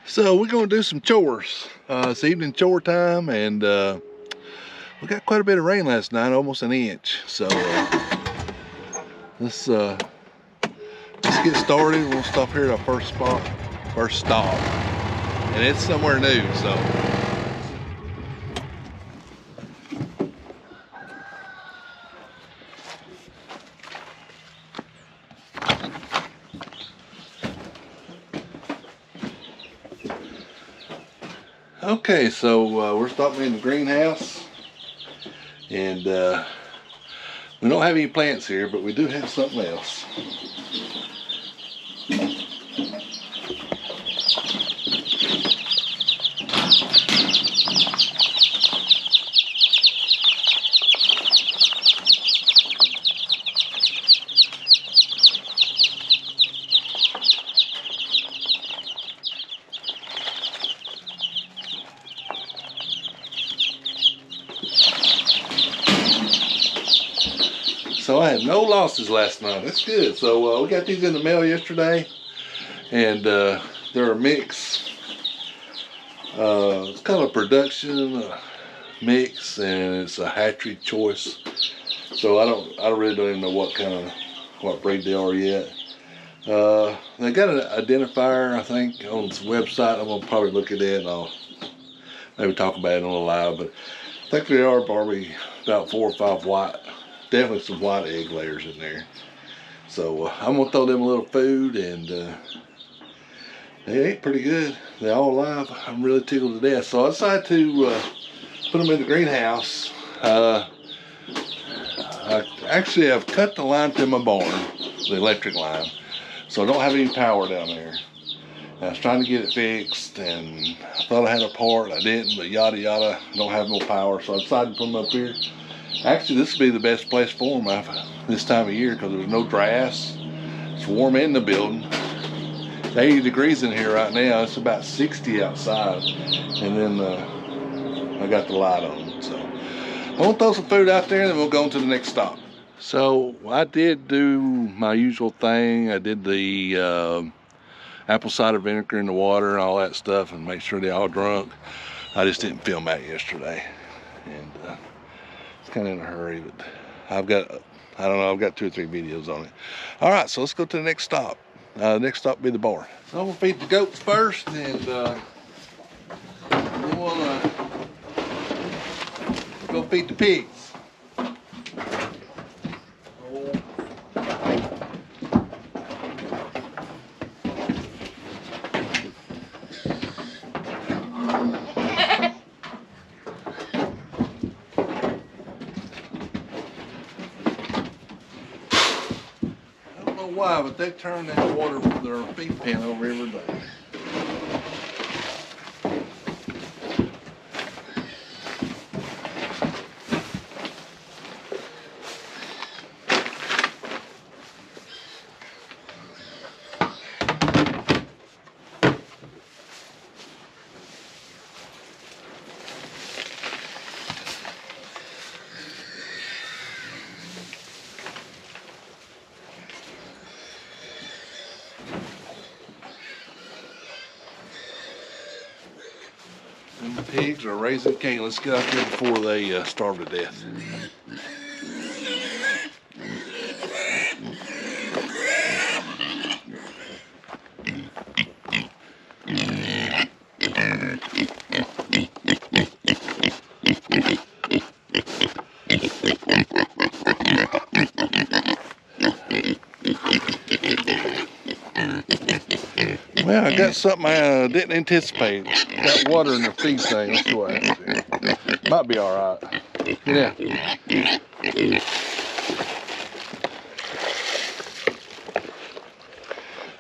So we're gonna do some chores. It's evening chore time, and we got quite a bit of rain last night, almost an inch. So let's get started. We'll stop here at our first stop, and it's somewhere new. So okay, so we're stopping in the greenhouse, and we don't have any plants here, but we do have something else. So I had no losses last night. That's good. So we got these in the mail yesterday, and they're a mix. It's kind of a production mix, and it's a hatchery choice. So I really don't even know what breed they are yet. They got an identifier, I think, on this website. I'm gonna probably look at it, and I'll maybe talk about it on a live. But I think they are probably about 4 or 5 white. Definitely some white egg layers in there. So I'm gonna throw them a little food, and they ate pretty good. They're all alive. I'm really tickled to death. So I decided to put them in the greenhouse. I actually have cut the line to my barn, the electric line, so I don't have any power down there. I was trying to get it fixed, and I thought I had a part. I didn't, but yada yada, don't have no power, so I decided to put them up here. Actually, this would be the best place for them this time of year, because there's no grass. It's warm in the building. It's 80 degrees in here right now. It's about 60 outside. And then I got the light on. So I'm going to throw some food out there, and then we'll go on to the next stop. So I did do my usual thing. I did the apple cider vinegar in the water and all that stuff, and make sure they all drunk. I just didn't film that yesterday. And kind of in a hurry, but I've got 2 or 3 videos on it. All right, so let's go to the next stop. Next stop will be the barn. So I'm gonna feed the goats first, and then we'll go feed the pigs. Why, but they turn that water from their feed pen over every day. And the pigs are raising cane. Let's get out there before they starve to death. Well, I got something I didn't anticipate. Got water in the feed thing. Let's see what happens here. Might be all right. Yeah.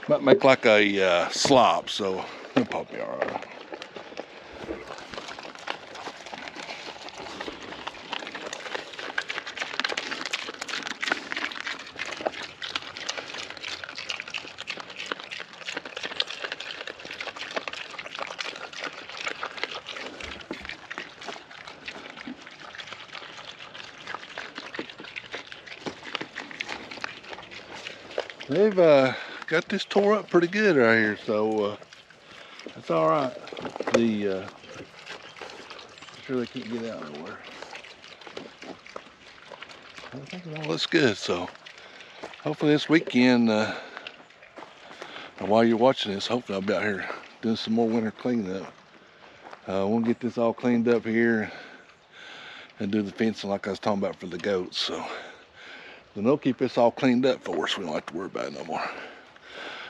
Might make like a slop, so it'll probably be all right. They've got this tore up pretty good right here, so That's all right. The sure they can't get out nowhere. I think it all looks good. So hopefully this weekend, while you're watching this, hopefully I'll be out here doing some more winter cleanup. We'll get this all cleaned up here and do the fencing like I was talking about for the goats. So then they'll keep this all cleaned up for us. We don't have to worry about it no more.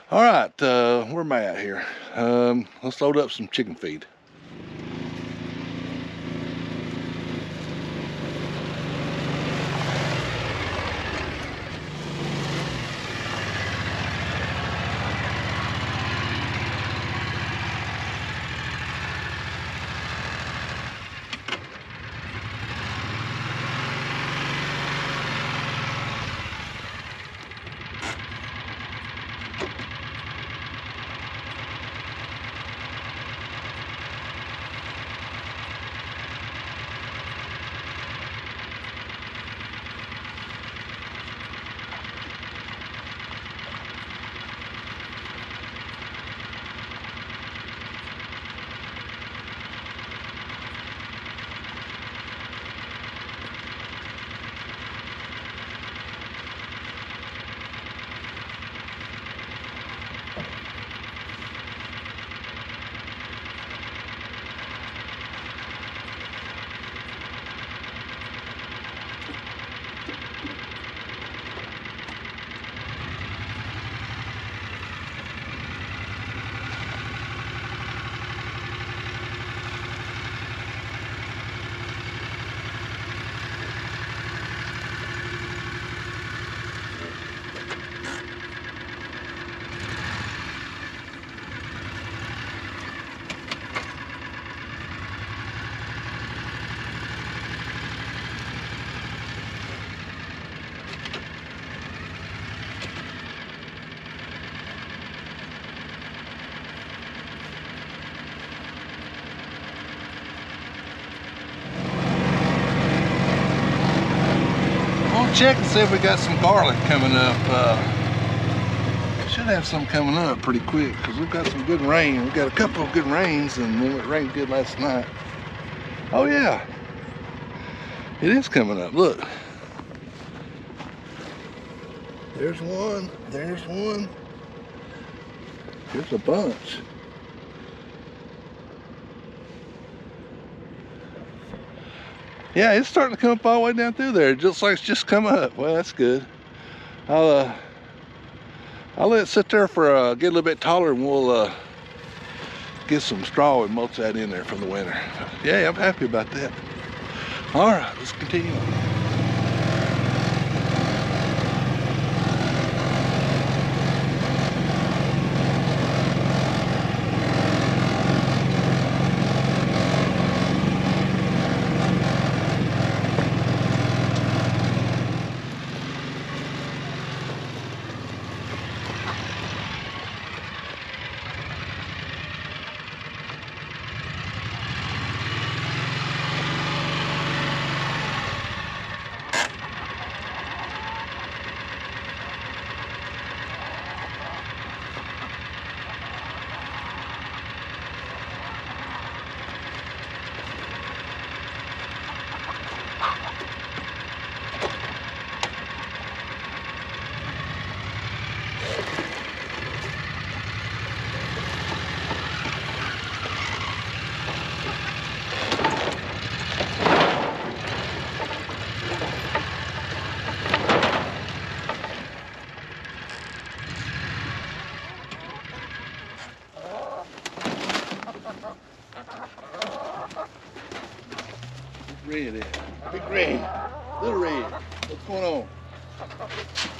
All right, where am I at here? Let's load up some chicken feed. Check and see if we got some garlic coming up. Should have some coming up pretty quick because we've got some good rain. We've got a couple of good rains, and then it rained good last night. Oh yeah, it is coming up. Look, there's one, there's one, there's a bunch. Yeah, it's starting to come up all the way down through there. It looks like it's just come up. Well, that's good. I'll let it sit there for get a little bit taller, and we'll get some straw and mulch that in there for the winter. Yeah, I'm happy about that. All right, let's continue on. Red, big red, little red. What's going on?